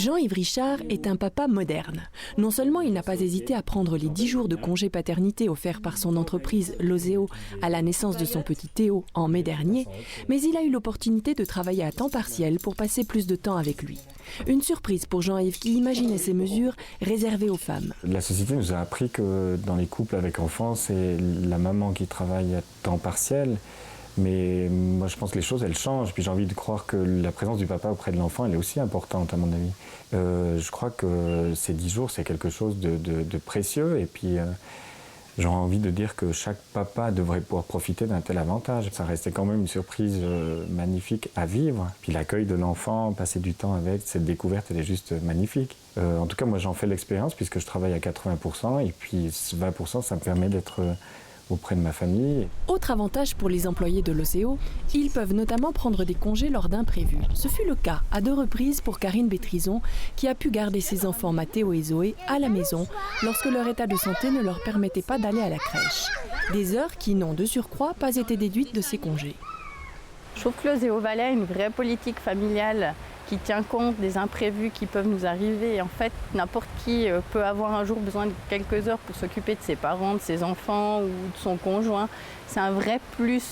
Jean-Yves Richard est un papa moderne. Non seulement il n'a pas hésité à prendre les 10 jours de congé paternité offerts par son entreprise Lozeo à la naissance de son petit Théo en mai dernier, mais il a eu l'opportunité de travailler à temps partiel pour passer plus de temps avec lui. Une surprise pour Jean-Yves qui imaginait ces mesures réservées aux femmes. La société nous a appris que dans les couples avec enfants, c'est la maman qui travaille à temps partiel. Mais moi, je pense que les choses, elles changent. Puis j'ai envie de croire que la présence du papa auprès de l'enfant, elle est aussi importante, à mon avis. Je crois que ces 10 jours, c'est quelque chose de précieux. Et puis, j'ai envie de dire que chaque papa devrait pouvoir profiter d'un tel avantage. Ça restait quand même une surprise magnifique à vivre. Puis l'accueil de l'enfant, passer du temps avec, cette découverte, elle est juste magnifique. En tout cas, moi, j'en fais l'expérience puisque je travaille à 80%. Et puis 20%, ça me permet d'être auprès de ma famille. Autre avantage pour les employés de Lozeo, ils peuvent notamment prendre des congés lors d'imprévus. Ce fut le cas à 2 reprises pour Karine Bétrison, qui a pu garder ses enfants Mathéo et Zoé à la maison lorsque leur état de santé ne leur permettait pas d'aller à la crèche. Des heures qui n'ont de surcroît pas été déduites de ces congés. Je trouve que Lozeo Valais a une vraie politique familiale qui tient compte des imprévus qui peuvent nous arriver. Et en fait, n'importe qui peut avoir un jour besoin de quelques heures pour s'occuper de ses parents, de ses enfants ou de son conjoint. C'est un vrai plus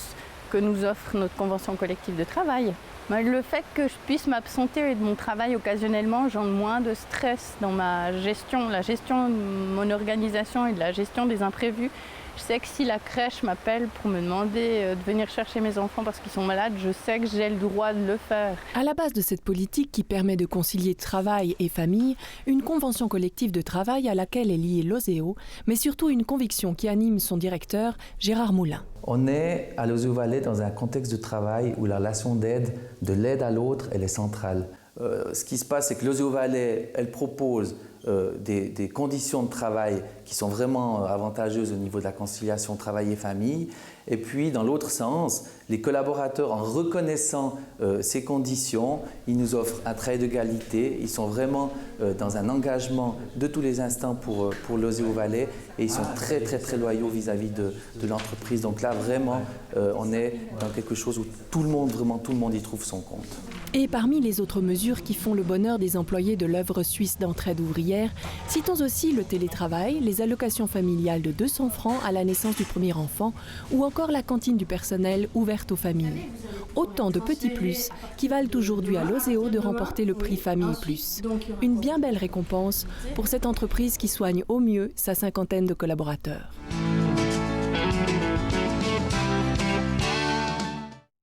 que nous offre notre convention collective de travail. Le fait que je puisse m'absenter de mon travail occasionnellement engendre moins de stress dans ma gestion, la gestion de mon organisation et de la gestion des imprévus. Je sais que si la crèche m'appelle pour me demander de venir chercher mes enfants parce qu'ils sont malades, je sais que j'ai le droit de le faire. À la base de cette politique qui permet de concilier travail et famille, une convention collective de travail à laquelle est liée Lozeo, mais surtout une conviction qui anime son directeur, Gérard Moulin. On est à Lozeo Valais dans un contexte de travail où la relation d'aide, de l'aide à l'autre, elle est centrale. Ce qui se passe, c'est que Lozeo Valais, elle propose des conditions de travail qui sont vraiment avantageuses au niveau de la conciliation travail et famille. Et puis, dans l'autre sens, les collaborateurs, en reconnaissant ces conditions, ils nous offrent un travail de qualité. Ils sont vraiment dans un engagement de tous les instants pour Lozeo Valais et ils sont très, très, très loyaux vis-à-vis de l'entreprise. Donc là, vraiment, on est dans quelque chose où tout le monde y trouve son compte. Et parmi les autres mesures qui font le bonheur des employés de l'œuvre suisse d'entraide ouvrière, citons aussi le télétravail, les allocations familiales de 200 francs à la naissance du premier enfant ou encore la cantine du personnel ouverte aux familles. Autant de petits plus qui valent aujourd'hui à Lozeo de remporter le prix Famille Plus. Une bien belle récompense pour cette entreprise qui soigne au mieux sa 50aine de collaborateurs.